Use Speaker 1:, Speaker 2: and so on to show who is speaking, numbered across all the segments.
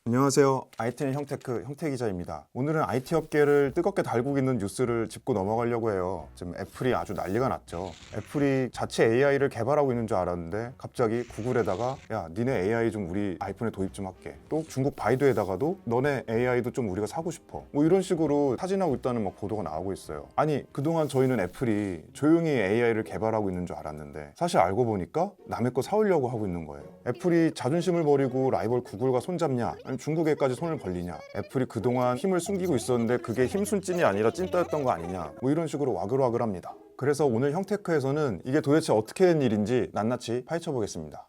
Speaker 1: 안녕하세요. ITN 형테크 형태기자입니다. 오늘은 IT 업계를 뜨겁게 달구고 있는 뉴스를 짚고 넘어가려고 해요. 지금 애플이 아주 난리가 났죠. 애플이 자체 AI를 개발하고 있는 줄 알았는데 갑자기 구글에다가 야, 니네 AI 좀 우리 아이폰에 도입 좀 할게. 또 중국 바이두에다가도 너네 AI도 좀 우리가 사고 싶어. 뭐 이런 식으로 타진하고 있다는 막 보도가 나오고 있어요. 아니, 그동안 저희는 애플이 조용히 AI를 개발하고 있는 줄 알았는데 사실 알고 보니까 남의 거 사오려고 하고 있는 거예요. 애플이 자존심을 버리고 라이벌 구글과 손잡냐? 아니 중국에까지 손을 벌리냐? 애플이 그동안 힘을 숨기고 있었는데 그게 힘순찐이 아니라 찐따였던 거 아니냐? 뭐 이런 식으로 와글와글합니다. 그래서 오늘 형테크에서는 이게 도대체 어떻게 된 일인지 낱낱이 파헤쳐 보겠습니다.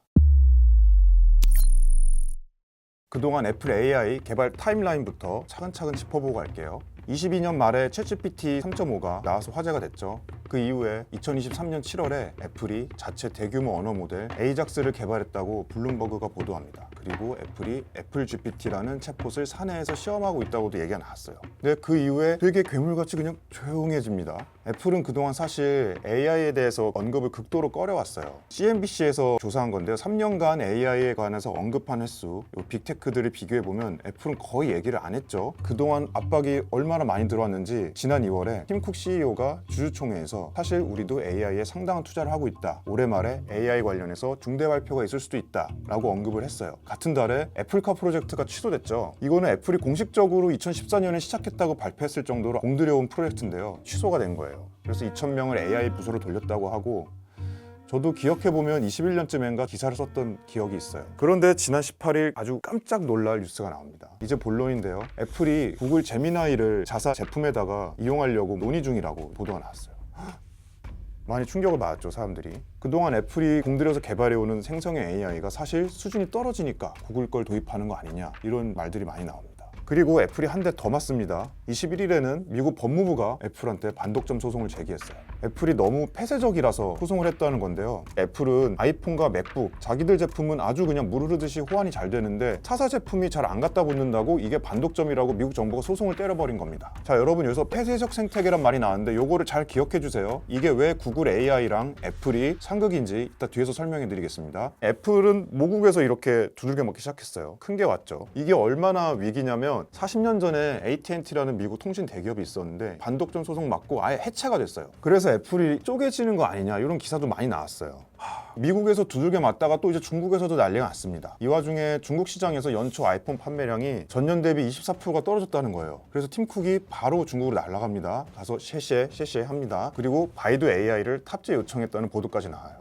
Speaker 1: 그동안 애플 AI 개발 타임라인부터 차근차근 짚어보고 갈게요. 22년 말에 챗GPT 3.5가 나와서 화제가 됐죠. 그 이후에 2023년 7월에 애플이 자체 대규모 언어 모델 AJAX를 개발했다고 블룸버그가 보도합니다. 그리고 애플이 애플GPT라는 챗봇을 사내에서 시험하고 있다고도 얘기가 나왔어요. 근데 그 이후에 되게 괴물같이 그냥 조용해집니다. 애플은 그동안 사실 AI에 대해서 언급을 극도로 꺼려왔어요. CNBC에서 조사한 건데요. 3년간 AI에 관해서 언급한 횟수, 빅테크들을 비교해보면 애플은 거의 얘기를 안 했죠. 그동안 압박이 얼마나 많이 들어왔는지 지난 2월에 팀 쿡 CEO가 주주총회에서 사실 우리도 AI에 상당한 투자를 하고 있다. 올해 말에 AI 관련해서 중대 발표가 있을 수도 있다. 라고 언급을 했어요. 같은 달에 애플카 프로젝트가 취소됐죠. 이거는 애플이 공식적으로 2014년에 시작했다고 발표했을 정도로 공들여온 프로젝트인데요. 취소가 된 거예요. 그래서 2,000명을 AI 부서로 돌렸다고 하고 저도 기억해보면 21년쯤인가 기사를 썼던 기억이 있어요. 그런데 지난 18일 아주 깜짝 놀랄 뉴스가 나옵니다. 이제 본론인데요. 애플이 구글 제미나이를 자사 제품에다가 이용하려고 논의 중이라고 보도가 나왔어요. 많이 충격을 받았죠, 사람들이. 그동안 애플이 공들여서 개발해오는 생성형 AI가 사실 수준이 떨어지니까 구글 걸 도입하는 거 아니냐 이런 말들이 많이 나옵니다. 그리고 애플이 한 대 더 맞습니다. 21일에는 미국 법무부가 애플한테 반독점 소송을 제기했어요. 애플이 너무 폐쇄적이라서 소송을 했다는 건데요. 애플은 아이폰과 맥북, 자기들 제품은 아주 그냥 물 흐르듯이 호환이 잘 되는데 타사 제품이 잘 안 갖다 붙는다고 이게 반독점이라고 미국 정부가 소송을 때려버린 겁니다. 자, 여러분 여기서 폐쇄적 생태계란 말이 나왔는데 요거를 잘 기억해 주세요. 이게 왜 구글 AI랑 애플이 상극인지 이따 뒤에서 설명해 드리겠습니다. 애플은 모국에서 이렇게 두들겨 먹기 시작했어요. 큰 게 왔죠. 이게 얼마나 위기냐면 40년 전에 AT&T라는 미국 통신 대기업이 있었는데 반독점 소송 맞고 아예 해체가 됐어요. 그래서 애플이 쪼개지는 거 아니냐 이런 기사도 많이 나왔어요. 미국에서 두들겨 맞다가 또 이제 중국에서도 난리가 났습니다. 이 와중에 중국 시장에서 연초 아이폰 판매량이 전년 대비 24%가 떨어졌다는 거예요. 그래서 팀 쿡이 바로 중국으로 날아갑니다. 가서 셰셰 합니다. 그리고 바이두 AI를 탑재 요청했다는 보도까지 나와요.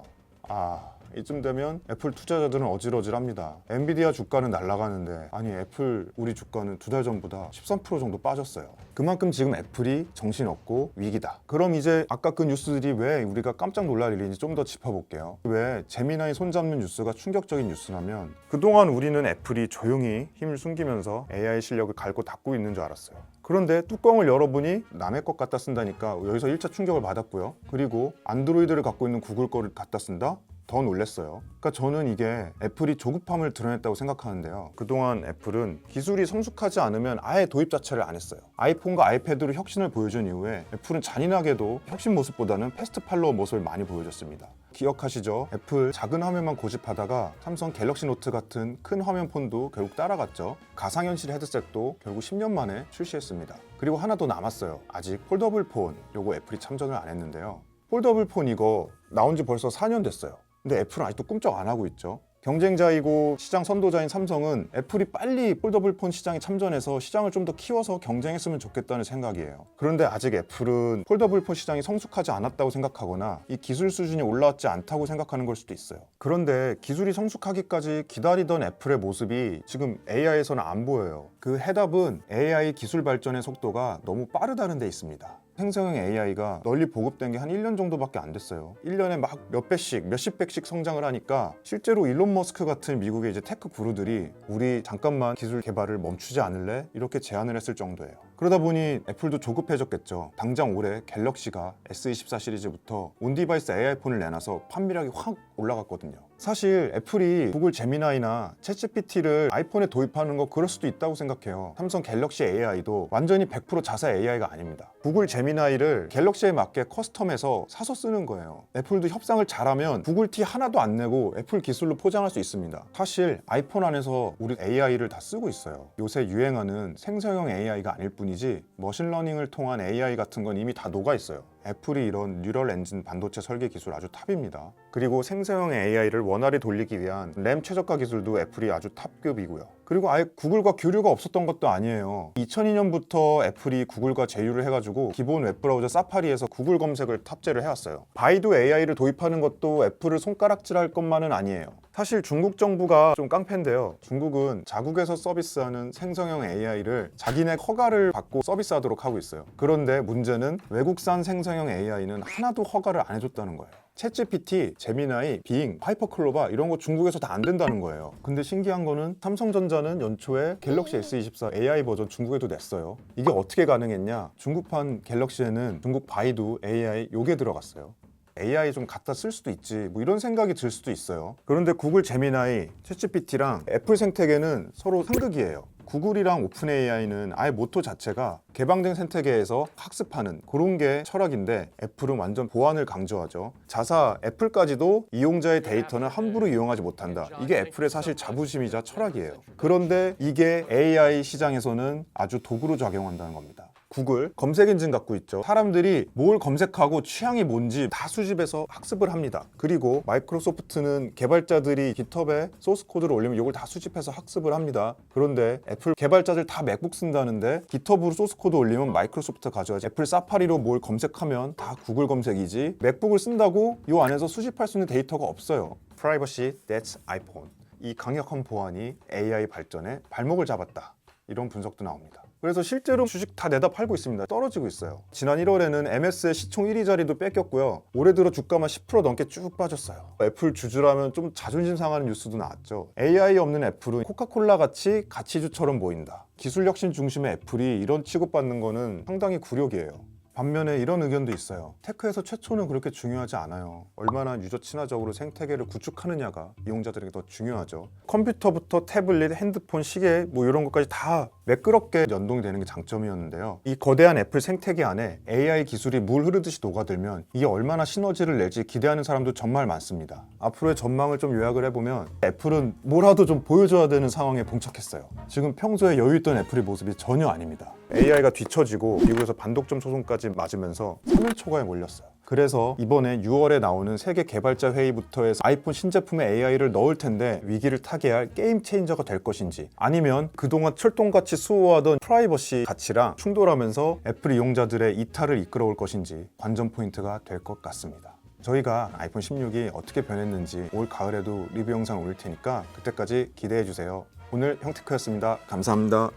Speaker 1: 이쯤 되면 애플 투자자들은 어질어질합니다. 엔비디아 주가는 날아가는데 아니 애플 우리 주가는 두 달 전보다 13% 정도 빠졌어요. 그만큼 지금 애플이 정신없고 위기다. 그럼 이제 아까 그 뉴스들이 왜 우리가 깜짝 놀랄 일인지 좀 더 짚어볼게요. 왜 제미나이 손잡는 뉴스가 충격적인 뉴스냐면 그동안 우리는 애플이 조용히 힘을 숨기면서 AI 실력을 갈고 닦고 있는 줄 알았어요. 그런데 뚜껑을 열어보니 남의 것 갖다 쓴다니까 여기서 1차 충격을 받았고요. 그리고 안드로이드를 갖고 있는 구글 거를 갖다 쓴다? 더 놀랐어요. 그러니까 저는 이게 애플이 조급함을 드러냈다고 생각하는데요. 그동안 애플은 기술이 성숙하지 않으면 아예 도입 자체를 안 했어요. 아이폰과 아이패드로 혁신을 보여준 이후에 애플은 잔인하게도 혁신 모습보다는 패스트 팔로워 모습을 많이 보여줬습니다. 기억하시죠? 애플 작은 화면만 고집하다가 삼성 갤럭시 노트 같은 큰 화면 폰도 결국 따라갔죠. 가상현실 헤드셋도 결국 10년 만에 출시했습니다. 그리고 하나 더 남았어요. 아직 폴더블 폰, 요거 애플이 참전을 안 했는데요. 폴더블 폰 이거 나온 지 벌써 4년 됐어요. 근데 애플은 아직도 꿈쩍 안 하고 있죠. 경쟁자이고 시장 선도자인 삼성은 애플이 빨리 폴더블폰 시장에 참전해서 시장을 좀 더 키워서 경쟁했으면 좋겠다는 생각이에요. 그런데 아직 애플은 폴더블폰 시장이 성숙하지 않았다고 생각하거나 이 기술 수준이 올라왔지 않다고 생각하는 걸 수도 있어요. 그런데 기술이 성숙하기까지 기다리던 애플의 모습이 지금 AI에서는 안 보여요. 그 해답은 AI 기술 발전의 속도가 너무 빠르다는 데 있습니다. 생성형 AI가 널리 보급된 게 한 1년 정도밖에 안 됐어요. 1년에 막 몇 배씩, 몇십 배씩 성장을 하니까 실제로 일론 머스크 같은 미국의 이제 테크 구루들이 우리 잠깐만 기술 개발을 멈추지 않을래? 이렇게 제안을 했을 정도예요. 그러다 보니 애플도 조급해졌겠죠. 당장 올해 갤럭시가 S24 시리즈부터 온디바이스 AI 폰을 내놔서 판매량이 확 올라갔거든요. 사실 애플이 구글 제미나이나 챗GPT를 아이폰에 도입하는 거 그럴 수도 있다고 생각해요. 삼성 갤럭시 AI도 완전히 100% 자사 AI가 아닙니다. 구글 제미나이를 갤럭시에 맞게 커스텀해서 사서 쓰는 거예요. 애플도 협상을 잘하면 구글 티 하나도 안 내고 애플 기술로 포장할 수 있습니다. 사실 아이폰 안에서 우리 AI를 다 쓰고 있어요. 요새 유행하는 생성형 AI가 아닐 뿐이지 머신러닝을 통한 AI 같은 건 이미 다 녹아 있어요. 애플이 이런 뉴럴 엔진 반도체 설계 기술 아주 탑입니다. 그리고 생성형 AI를 원활히 돌리기 위한 램 최저가 기술도 애플이 아주 탑급이고요. 그리고 아예 구글과 교류가 없었던 것도 아니에요. 2002년부터 애플이 구글과 제휴를 해가지고 기본 웹브라우저 사파리에서 구글 검색을 탑재를 해왔어요. 바이두 AI를 도입하는 것도 애플을 손가락질할 것만은 아니에요. 사실 중국 정부가 좀 깡패인데요. 중국은 자국에서 서비스하는 생성형 AI를 자기네 허가를 받고 서비스하도록 하고 있어요. 그런데 문제는 외국산 생성형 AI는 하나도 허가를 안 해줬다는 거예요. 챗GPT, 제미나이, 빙, 하이퍼클로바 이런 거 중국에서 다 안 된다는 거예요. 근데 신기한 거는 삼성전자는 연초에 갤럭시 S24 AI 버전 중국에도 냈어요. 이게 어떻게 가능했냐? 중국판 갤럭시에는 중국 바이두 AI 요게 들어갔어요. AI 좀 갖다 쓸 수도 있지 뭐 이런 생각이 들 수도 있어요. 그런데 구글 제미나이, 챗GPT랑 애플 생태계는 서로 상극이에요. 구글이랑 오픈 AI는 아예 모토 자체가 개방된 생태계에서 학습하는 그런 게 철학인데 애플은 완전 보안을 강조하죠. 자사 애플까지도 이용자의 데이터는 함부로 이용하지 못한다. 이게 애플의 사실 자부심이자 철학이에요. 그런데 이게 AI 시장에서는 아주 도구로 작용한다는 겁니다. 구글 검색 엔진 갖고 있죠. 사람들이 뭘 검색하고 취향이 뭔지 다 수집해서 학습을 합니다. 그리고 마이크로소프트는 개발자들이 깃허브에 소스 코드를 올리면 이걸 다 수집해서 학습을 합니다. 그런데 애플 개발자들 다 맥북 쓴다는데 깃허브로 소스 코드 올리면 마이크로소프트 가져야지. 애플 사파리로 뭘 검색하면 다 구글 검색이지. 맥북을 쓴다고 이 안에서 수집할 수 있는 데이터가 없어요. Privacy, that's iPhone. 이 강력한 보안이 AI 발전에 발목을 잡았다. 이런 분석도 나옵니다. 그래서 실제로 주식 다 내다 팔고 있습니다. 떨어지고 있어요. 지난 1월에는 MS의 시총 1위 자리도 뺏겼고요. 올해 들어 주가만 10% 넘게 쭉 빠졌어요. 애플 주주라면 좀 자존심 상하는 뉴스도 나왔죠. AI 없는 애플은 코카콜라 같이 가치주처럼 보인다. 기술 혁신 중심의 애플이 이런 취급받는 거는 상당히 굴욕이에요. 반면에 이런 의견도 있어요. 테크에서 최초는 그렇게 중요하지 않아요. 얼마나 유저 친화적으로 생태계를 구축하느냐가 이용자들에게 더 중요하죠. 컴퓨터부터 태블릿, 핸드폰, 시계 뭐 이런 것까지 다 매끄럽게 연동이 되는 게 장점이었는데요. 이 거대한 애플 생태계 안에 AI 기술이 물 흐르듯이 녹아들면 이게 얼마나 시너지를 낼지 기대하는 사람도 정말 많습니다. 앞으로의 전망을 좀 요약을 해보면 애플은 뭐라도 좀 보여줘야 되는 상황에 봉착했어요. 지금 평소에 여유있던 애플의 모습이 전혀 아닙니다. AI가 뒤처지고 미국에서 반독점 소송까지 맞으면서 3일 초과에 몰렸어요. 그래서 이번에 6월에 나오는 세계 개발자 회의부터 해서 아이폰 신제품에 AI를 넣을 텐데 위기를 타개할 게임 체인저가 될 것인지 아니면 그동안 철통같이 수호하던 프라이버시 가치랑 충돌하면서 애플 이용자들의 이탈을 이끌어올 것인지 관전 포인트가 될 것 같습니다. 저희가 아이폰 16이 어떻게 변했는지 올 가을에도 리뷰 영상 올릴 테니까 그때까지 기대해주세요. 오늘 형테크였습니다. 감사합니다.